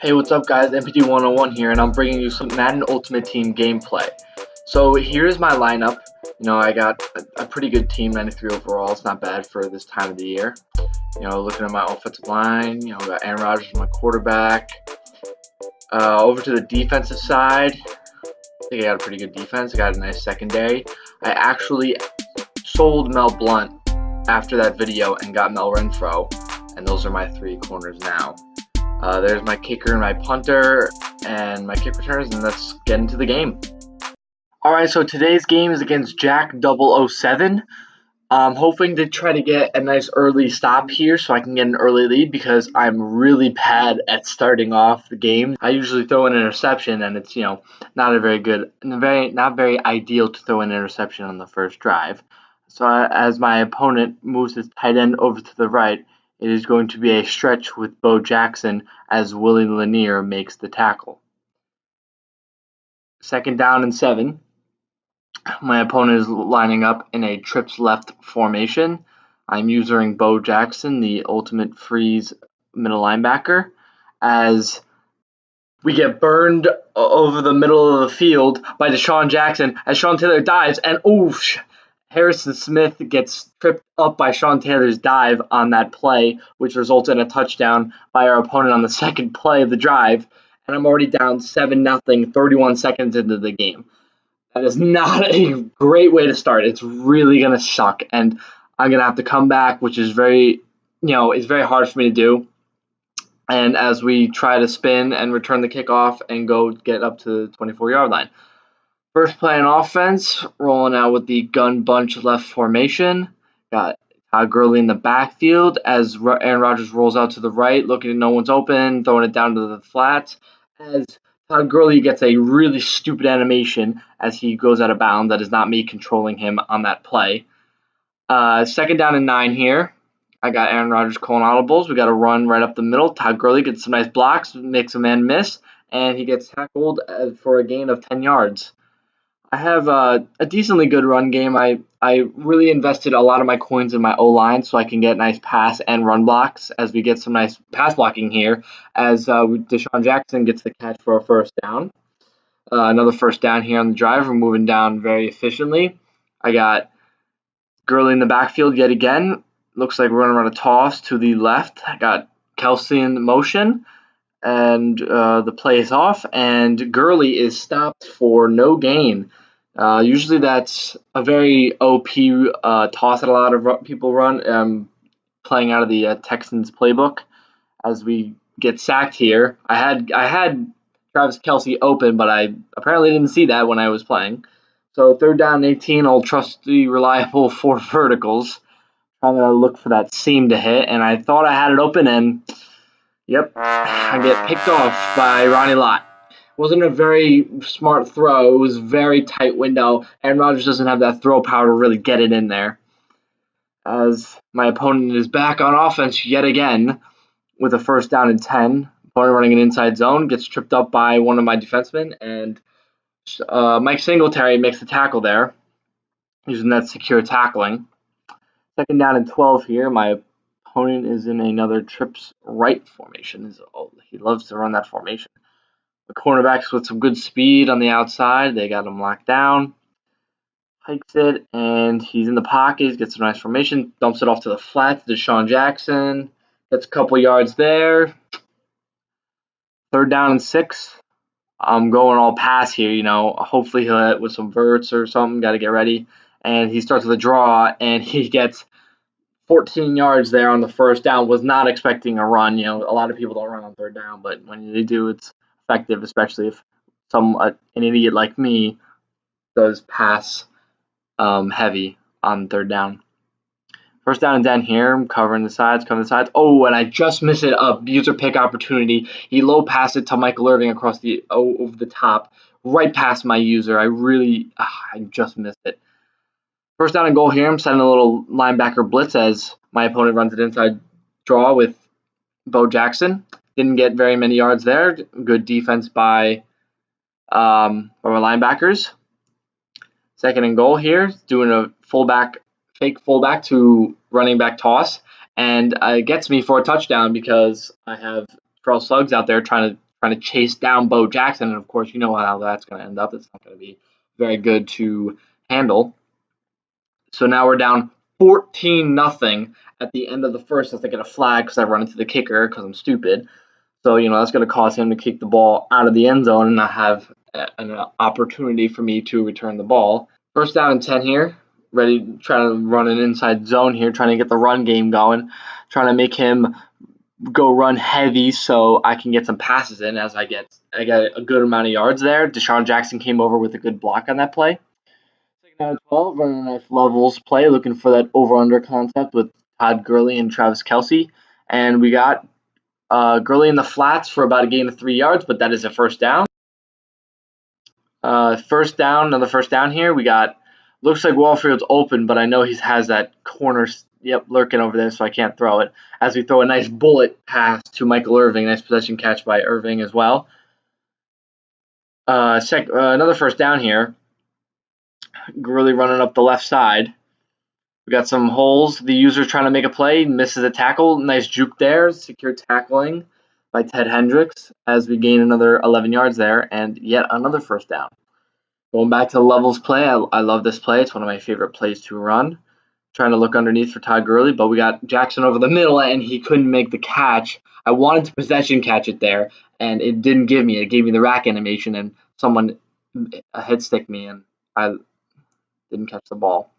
Hey, what's up guys, MPD101 here, and I'm bringing you some Madden Ultimate Team gameplay. So here's my lineup. I got a pretty good team, 93 overall. It's not bad for this time of the year. Looking at my offensive line, got Aaron Rodgers, my quarterback. Over to the defensive side, I think I got a pretty good defense. I got a nice secondary. I actually sold Mel Blount after that video and got Mel Renfro, and those are my three corners now. There's my kicker and my punter and my kick returners, and let's get into the game. Alright, so today's game is against Jack007. I'm hoping to try to get a nice early stop here so I can get an early lead because I'm really bad at starting off the game. I usually throw an interception, and it's not very ideal to throw an interception on the first drive. So as my opponent moves his tight end over to the right, it is going to be a stretch with Bo Jackson as Willie Lanier makes the tackle. 2nd down and 7. My opponent is lining up in a trips left formation. I'm using Bo Jackson, the ultimate freeze middle linebacker, as we get burned over the middle of the field by Deshaun Jackson as Sean Taylor dives, and oof! Harrison Smith gets tripped up by Sean Taylor's dive on that play, which results in a touchdown by our opponent on the second play of the drive, and I'm already down 7-0, 31 seconds into the game. That is not a great way to start. It's really going to suck, and I'm going to have to come back, which is it's very hard for me to do. And as we try to spin and return the kickoff and go get up to the 24-yard line. First play on offense, rolling out with the gun bunch left formation. Got Todd Gurley in the backfield as Aaron Rodgers rolls out to the right, looking at no one's open, throwing it down to the flats. As Todd Gurley gets a really stupid animation as he goes out of bounds. That is not me controlling him on that play. 2nd down and 9 here. I got Aaron Rodgers calling audibles. We got a run right up the middle. Todd Gurley gets some nice blocks, makes a man miss, and he gets tackled for a gain of 10 yards. I have a decently good run game. I really invested a lot of my coins in my O-line so I can get nice pass and run blocks as we get some nice pass blocking here as Deshaun Jackson gets the catch for a first down. Another first down here on the drive. We're moving down very efficiently. I got Gurley in the backfield yet again. Looks like we're going to run a toss to the left. I got Kelsey in motion. And the play is off, and Gurley is stopped for no gain. Usually that's a very OP toss that a lot of people run, playing out of the Texans playbook. As we get sacked here, I had Travis Kelsey open, but I apparently didn't see that when I was playing. So 3rd down and 18, I'll trust the reliable 4 verticals. Trying to look for that seam to hit, and I thought I had it open, and yep, I get picked off by Ronnie Lott. Wasn't a very smart throw. It was a very tight window. Aaron Rodgers doesn't have that throw power to really get it in there. As my opponent is back on offense yet again with a 1st down and 10. Opponent running an inside zone, gets tripped up by one of my defensemen, and Mike Singletary makes the tackle there, using that secure tackling. 2nd down and 12 here. My opponent is in another trips right formation. He loves to run that formation. The cornerbacks with some good speed on the outside. They got him locked down. Hikes it, and he's in the pocket. He gets a nice formation. Dumps it off to the flat to Deshaun Jackson. Gets a couple yards there. 3rd down and 6. I'm going all pass here. Hopefully he'll hit with some verts or something. Got to get ready. And he starts with a draw, and he gets 14 yards there on the 1st down. Was not expecting a run. A lot of people don't run on 3rd down, but when they do, it's effective, especially if an idiot like me does pass heavy on 3rd down. 1st down and 10 here. I'm covering the sides. Oh, and I just missed it. A user pick opportunity. He low passed it to Michael Irving across over the top, right past my user. I just missed it. 1st down and goal here. I'm setting a little linebacker blitz as my opponent runs an inside draw with Bo Jackson. Didn't get very many yards there. Good defense by our linebackers. 2nd and goal here. Doing a fake fullback to running back toss. And it gets me for a touchdown because I have Terrell Suggs out there trying to trying to chase down Bo Jackson, and of course, you know how that's going to end up. It's not going to be very good to handle. So now we're down 14-0 at the end of the first as I get a flag because I run into the kicker because I'm stupid. So, that's going to cause him to kick the ball out of the end zone and not have an opportunity for me to return the ball. First down and 10 here. Ready, trying to run an inside zone here, trying to get the run game going, trying to make him go run heavy so I can get some passes in as I get a good amount of yards there. Deshaun Jackson came over with a good block on that play. Second down and 12, running a nice levels play, looking for that over-under concept with Todd Gurley and Travis Kelce. And we got Gurley in the flats for about a gain of 3 yards, but that is a first down. First down, another first down here. We got, looks like Wallfield's open, but I know he has that corner, lurking over there, so I can't throw it. As we throw a nice bullet pass to Michael Irving, nice possession catch by Irving as well. Another first down here. Gurley running up the left side. We got some holes. The user trying to make a play, misses a tackle. Nice juke there. Secure tackling by Ted Hendricks as we gain another 11 yards there and yet another first down. Going back to the levels play, I love this play. It's one of my favorite plays to run. Trying to look underneath for Todd Gurley, but we got Jackson over the middle and he couldn't make the catch. I wanted to possession catch it there and it didn't give me. It gave me the rack animation and someone hit stick me and I didn't catch the ball.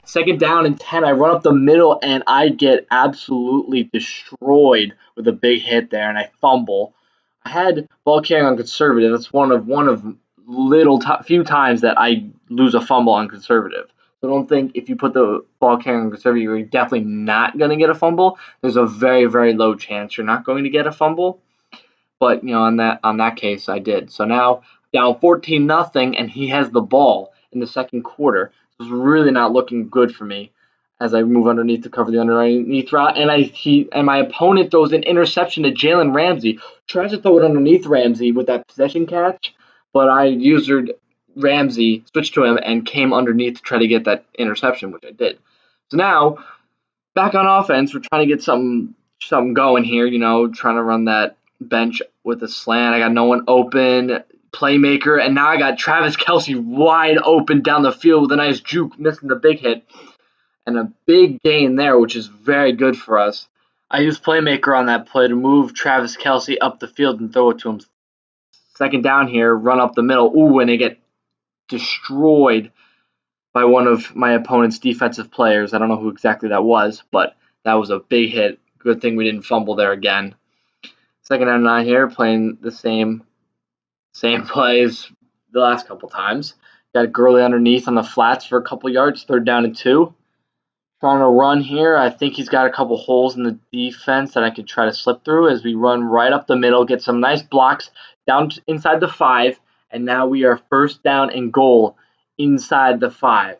Second down and 10. I run up the middle and I get absolutely destroyed with a big hit there and I fumble. I had ball carrying on conservative. That's one of few times that I lose a fumble on conservative. So don't think if you put the ball carrying on conservative, you're definitely not going to get a fumble. There's a very, very low chance you're not going to get a fumble. But on that case, I did. So now down 14-0, and he has the ball in the second quarter. It's really not looking good for me as I move underneath to cover the underneath route, and my opponent throws an interception to Jalen Ramsey. Tries to throw it underneath Ramsey with that possession catch, but I used Ramsey, switched to him, and came underneath to try to get that interception, which I did. So now, back on offense, we're trying to get something going here, trying to run that bench with a slant. I got no one open, playmaker, and now I got Travis Kelce wide open down the field with a nice juke, missing the big hit, and a big gain there, which is very good for us. I used playmaker on that play to move Travis Kelce up the field and throw it to him. Second down here, run up the middle. Ooh, and they get destroyed by one of my opponent's defensive players. I don't know who exactly that was, but that was a big hit. Good thing we didn't fumble there again. Second down and 9 here, playing the same plays the last couple times. Got Gurley underneath on the flats for a couple yards. Third down and 2. Trying to run here. I think he's got a couple holes in the defense that I could try to slip through as we run right up the middle, get some nice blocks down inside the 5, and now we are first down and goal inside the 5.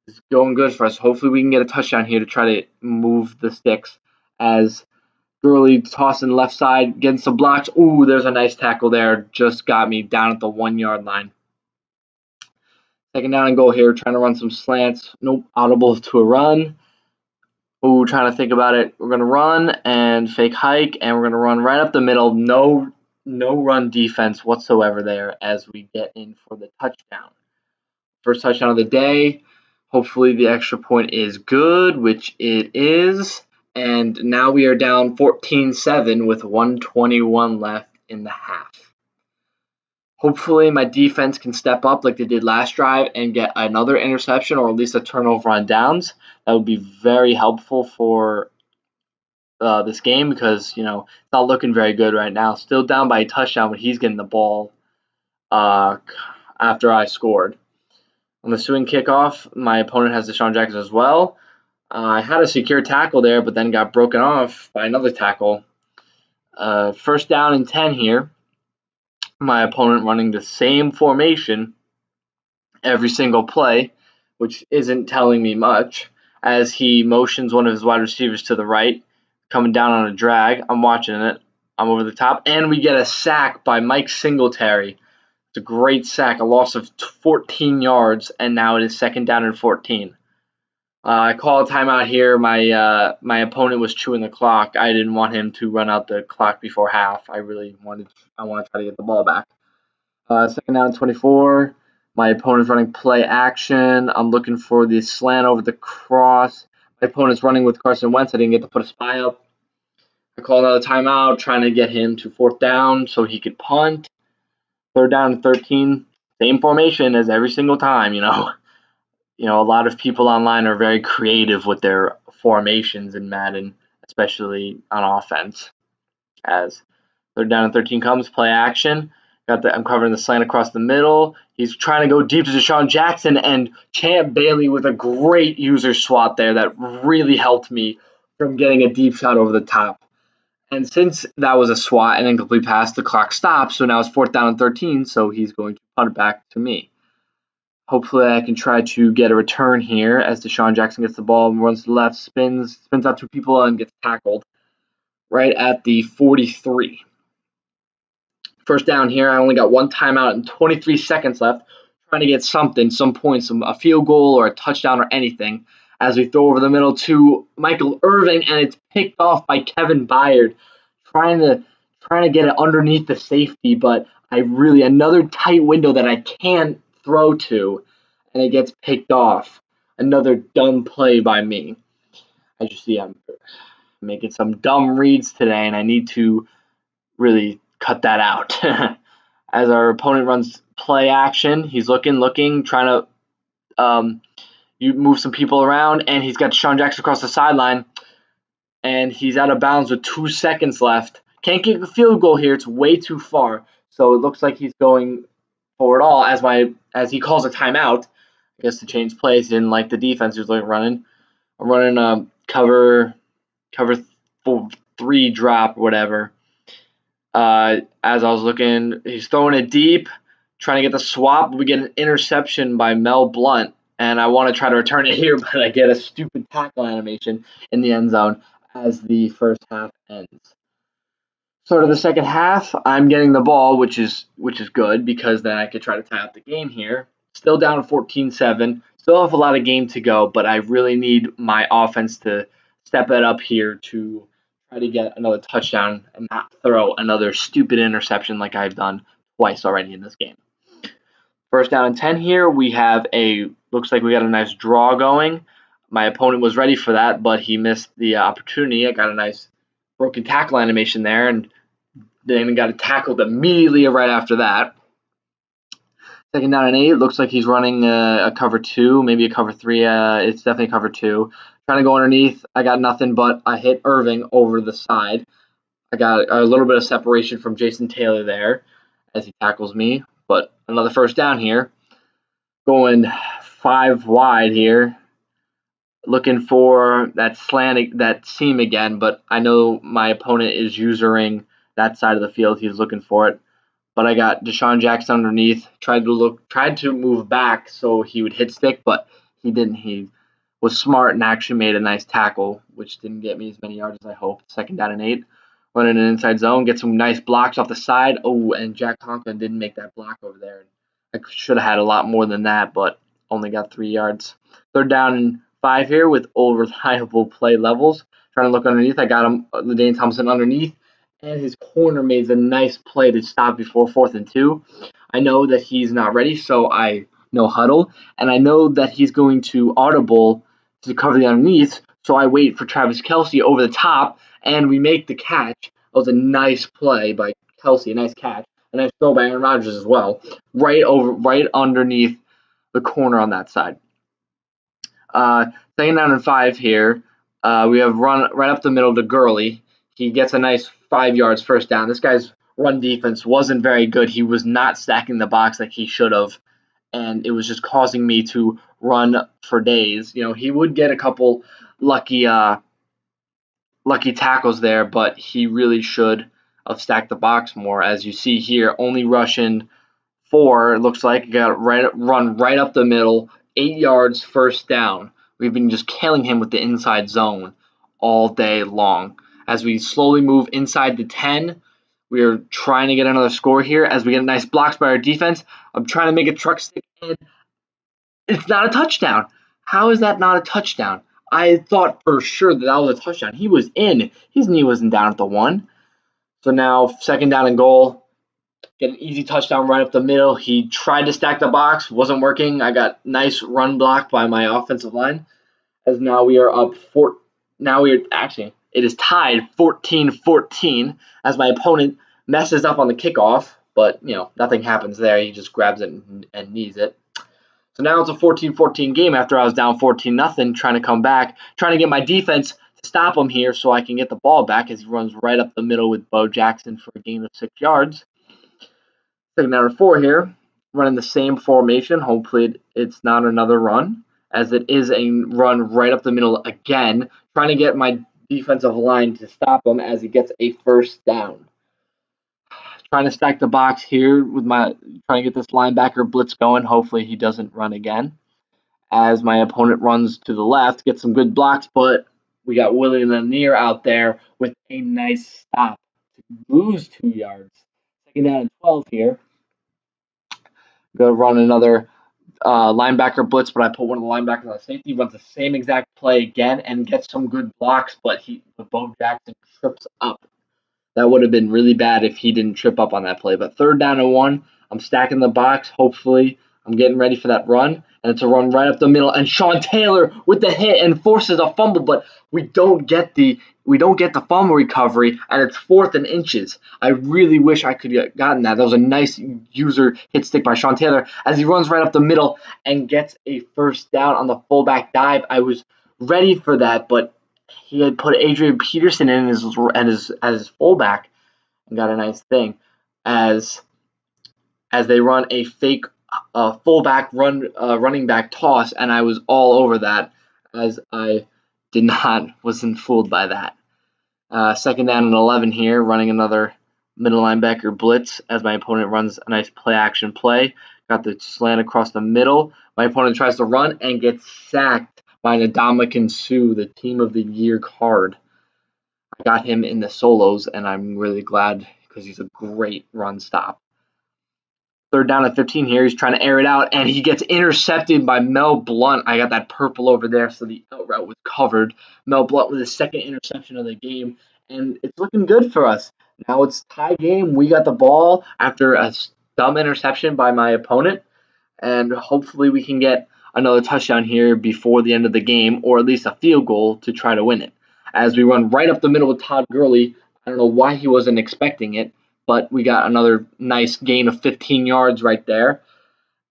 It's going good for us. Hopefully we can get a touchdown here to try to move the sticks as Gurley tossing left side, getting some blocks. Ooh, there's a nice tackle there. Just got me down at the 1-yard line. Second down and goal here, trying to run some slants. Nope, audible to a run. Ooh, trying to think about it. We're going to run and fake hike, and we're going to run right up the middle. No run defense whatsoever there as we get in for the touchdown. First touchdown of the day. Hopefully the extra point is good, which it is. And now we are down 14-7 with 1:21 left in the half. Hopefully my defense can step up like they did last drive and get another interception or at least a turnover on downs. That would be very helpful for this game because, it's not looking very good right now. Still down by a touchdown, but he's getting the ball after I scored. On the swing kickoff, my opponent has Deshaun Jackson as well. I had a secure tackle there, but then got broken off by another tackle. First down and 10 here. My opponent running the same formation every single play, which isn't telling me much, as he motions one of his wide receivers to the right, coming down on a drag. I'm watching it. I'm over the top, and we get a sack by Mike Singletary. It's a great sack, a loss of 14 yards, and now it is second down and 14. I call a timeout here. My opponent was chewing the clock. I didn't want him to run out the clock before half. I want to try to get the ball back. Second down and 24. My opponent's running play action. I'm looking for the slant over the cross. My opponent's running with Carson Wentz. I didn't get to put a spy up. I call another timeout, trying to get him to fourth down so he could punt. Third down and 13. Same formation as every single time, a lot of people online are very creative with their formations in Madden, especially on offense. As third down and 13 comes, play action. I'm covering the slant across the middle. He's trying to go deep to Deshaun Jackson, and Champ Bailey with a great user swap there that really helped me from getting a deep shot over the top. And since that was a swat and incomplete pass, the clock stops. So now it's fourth down and 13. So he's going to punt it back to me. Hopefully I can try to get a return here as Deshaun Jackson gets the ball and runs to the left, spins out two people and gets tackled right at the 43. First down here. I only got one timeout and 23 seconds left. Trying to get something, some points, a field goal or a touchdown or anything as we throw over the middle to Michael Irving, and it's picked off by Kevin Byard, trying to get it underneath the safety, but another tight window that I can't throw to, and it gets picked off. Another dumb play by me. As you see, I'm making some dumb reads today, and I need to really cut that out. As our opponent runs play action, he's looking, trying to you move some people around, and he's got Deshaun Jackson across the sideline, and he's out of bounds with 2 seconds left. Can't get the field goal here. It's way too far. So it looks like he's going for it all as he calls a timeout. I guess to change plays. He didn't like the defense he was running. I'm running cover 3 drop, whatever. As I was looking, he's throwing it deep, trying to get the swap. We get an interception by Mel Blount, and I want to try to return it here, but I get a stupid tackle animation in the end zone as the first half ends. Start of the second half, I'm getting the ball, which is good because then I could try to tie up the game here. Still down 14-7. Still have a lot of game to go, but I really need my offense to step it up here to try to get another touchdown and not throw another stupid interception like I've done twice already in this game. First down and 10 here. Looks like we got a nice draw going. My opponent was ready for that, but he missed the opportunity. I got a nice broken tackle animation there, and then got tackled immediately right after that. Second down and 8. Looks like he's running a cover 2, maybe a cover 3. It's definitely cover 2. Trying to go underneath. I got nothing, but I hit Irving over the side. I got a little bit of separation from Jason Taylor there as he tackles me. But another first down here. Going 5 wide here. Looking for that seam again, but I know my opponent is using that side of the field. He's looking for it. But I got Deshaun Jackson underneath. Tried to move back so he would hit stick, but he didn't. He was smart and actually made a nice tackle, which didn't get me as many yards as I hoped. Second down and 8. Running an inside zone, get some nice blocks off the side. Oh, and Jack Conklin didn't make that block over there. I should have had a lot more than that, but only got 3 yards. Third down and 5 here with old reliable play levels. Trying to look underneath. I got him, LaDainian Thompson underneath, and his corner made a nice play to stop before 4th and 2. I know that he's not ready, so I no huddle, and I know that he's going to audible to cover the underneath, so I wait for Travis Kelce over the top, and we make the catch. That was a nice play by Kelce, a nice catch, a nice throw by Aaron Rodgers as well, right underneath the corner on that side. Second down and 5 here. We have run right up the middle to Gurley. He gets a nice 5 yards first down. This guy's run defense wasn't very good. He was not stacking the box like he should have, and it was just causing me to run for days. He would get a couple lucky tackles there, but he really should have stacked the box more. As you see here, only rushing 4. It looks like run right up the middle, 8 yards first down. We've been just killing him with the inside zone all day long. As we slowly move inside the 10, we are trying to get another score here as we get a nice blocks by our defense. I'm trying to make a truck stick, and it's not a touchdown. How is that not a touchdown? I thought for sure that was a touchdown. He was in. His knee wasn't down at the 1. So now 2nd down and goal. Get an easy touchdown right up the middle. He tried to stack the box, wasn't working. I got nice run block by my offensive line. As now we are up it is tied 14-14 as my opponent messes up on the kickoff, but nothing happens there. He just grabs it and knees it. So now it's a 14-14 game after I was down 14-0, trying to come back, trying to get my defense to stop him here so I can get the ball back as he runs right up the middle with Bo Jackson for a gain of 6 yards. 2nd down and 4 here, running the same formation. Hopefully it's not another run, as it is a run right up the middle again, trying to get my defensive line to stop him as he gets a 1st down. Trying to stack the box here with trying to get this linebacker blitz going. Hopefully he doesn't run again. As my opponent runs to the left, gets some good blocks, but we got Willie Lanier out there with a nice stop to lose 2 yards. 2nd down and 12 here. Go run another linebacker blitz, but I put one of the linebackers on safety. Runs the same exact play again and gets some good blocks, but Bo Jackson trips up. That would have been really bad if he didn't trip up on that play. But 3rd down and 1, I'm stacking the box. Hopefully, I'm getting ready for that run, and it's a run right up the middle. And Sean Taylor with the hit and forces a fumble, but we don't get the fumble recovery, and it's 4th and inches. I really wish I could have gotten that. That was a nice user hit stick by Sean Taylor as he runs right up the middle and gets a 1st down on the fullback dive. I was ready for that, but he had put Adrian Peterson in as his fullback and got a nice thing as they run a fake fullback running back toss, and I was all over that as I wasn't fooled by that. 2nd down and 11 here, running another middle linebacker blitz as my opponent runs a nice play action play. Got the slant across the middle. My opponent tries to run and gets sacked by Ndamukong Suh, the Team of the Year card. I got him in the solos, and I'm really glad because he's a great run stop. 3rd down and 15 here. He's trying to air it out, and he gets intercepted by Mel Blount. I got that purple over there, so the out route was covered. Mel Blount with his 2nd interception of the game, and it's looking good for us. Now it's tie game. We got the ball after a dumb interception by my opponent, and hopefully we can get another touchdown here before the end of the game, or at least a field goal to try to win it. As we run right up the middle with Todd Gurley, I don't know why he wasn't expecting it, but we got another nice gain of 15 yards right there.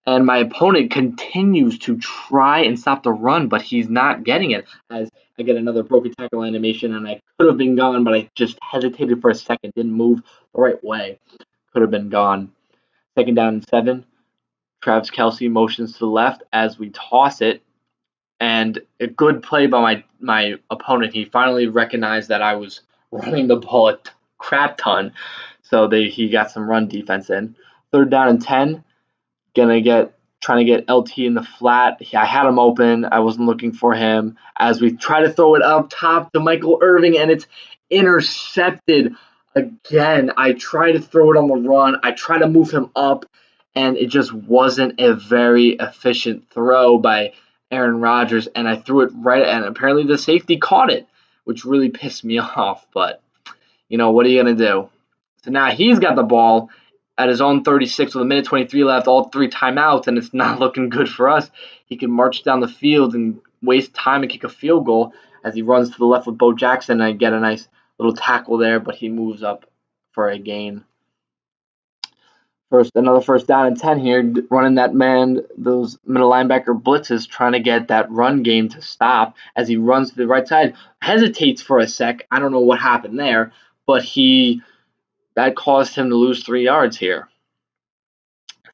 And my opponent continues to try and stop the run, but he's not getting it. As I get another broken tackle animation, and I could have been gone, but I just hesitated for a second, didn't move the right way. Could have been gone. 2nd down and 7. Travis Kelce motions to the left as we toss it, and a good play by my opponent. He finally recognized that I was running the ball a crap ton, so he got some run defense in. 3rd down and 10, trying to get LT in the flat. I had him open. I wasn't looking for him as we try to throw it up top to Michael Irving, and it's intercepted again. I try to throw it on the run. I try to move him up, and it just wasn't a very efficient throw by Aaron Rodgers, and I threw it right, and apparently the safety caught it, which really pissed me off, but what are you going to do? So now he's got the ball at his own 36 with a minute 23 left, all 3 timeouts, and it's not looking good for us. He can march down the field and waste time and kick a field goal as he runs to the left with Bo Jackson. I get a nice little tackle there, but he moves up for a gain. Another 1st down and 10 here, running those middle linebacker blitzes, trying to get that run game to stop as he runs to the right side. Hesitates for a sec. I don't know what happened there, but that caused him to lose 3 yards here.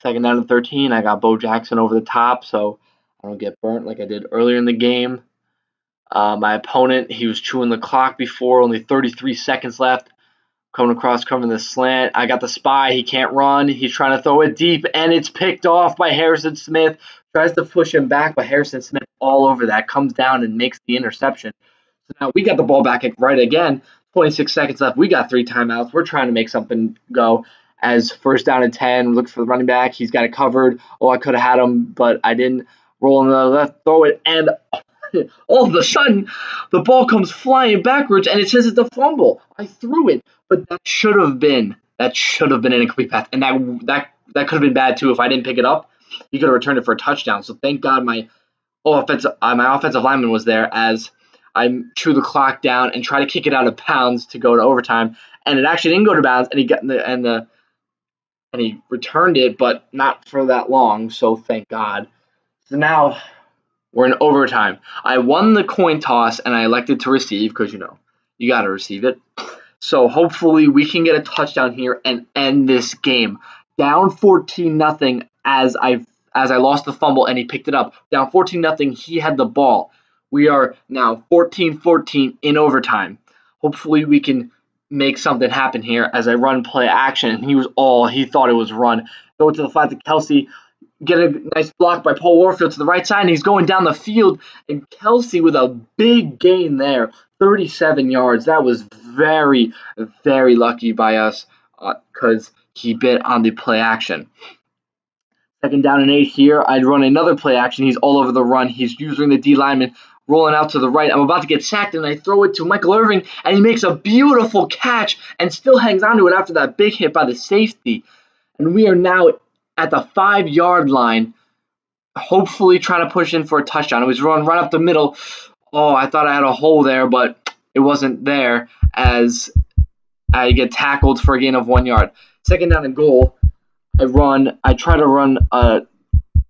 2nd down and 13, I got Bo Jackson over the top, so I don't get burnt like I did earlier in the game. My opponent, he was chewing the clock before, only 33 seconds left. Coming across, covering the slant. I got the spy. He can't run. He's trying to throw it deep, and it's picked off by Harrison Smith. Tries to push him back, but Harrison Smith all over that. Comes down and makes the interception. So now we got the ball back right again. 26 seconds left. We got 3 timeouts. We're trying to make something go. As 1st down and 10, look for the running back. He's got it covered. Oh, I could have had him, but I didn't. rolling to the left, throw it, and all of a sudden, the ball comes flying backwards, and it says it's a fumble. I threw it, but that should have been an incomplete pass, and that could have been bad too if I didn't pick it up. He could have returned it for a touchdown. So thank God my offensive lineman was there as I chewed the clock down and tried to kick it out of bounds to go to overtime, and it actually didn't go to bounds, and he returned it, but not for that long. So thank God. So now we're in overtime. I won the coin toss, and I elected to receive because you got to receive it. So hopefully we can get a touchdown here and end this game. Down 14-0 as I lost the fumble and he picked it up. Down 14-0, he had the ball. We are now 14-14 in overtime. Hopefully we can make something happen here as I run play action. And he thought it was run. Go to the flat to Kelsey. Get a nice block by Paul Warfield to the right side, and he's going down the field. And Kelsey with a big gain there, 37 yards. That was very, very lucky by us because he bit on the play action. 2nd down and 8 here. I'd run another play action. He's all over the run. He's using the D lineman, rolling out to the right. I'm about to get sacked, and I throw it to Michael Irving, and he makes a beautiful catch and still hangs on to it after that big hit by the safety. And we are now at the 5-yard line, hopefully trying to push in for a touchdown. It was run right up the middle. Oh, I thought I had a hole there, but it wasn't there as I get tackled for a gain of 1 yard. 2nd down and goal. I try to run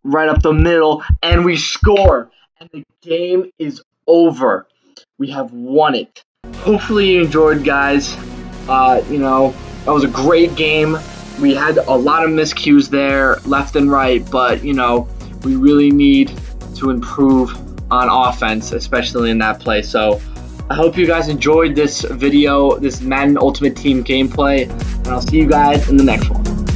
right up the middle, and we score. And the game is over. We have won it. Hopefully you enjoyed, guys. That was a great game. We had a lot of miscues there, left and right, but, we really need to improve on offense, especially in that play. So I hope you guys enjoyed this video, this Madden Ultimate Team gameplay, and I'll see you guys in the next one.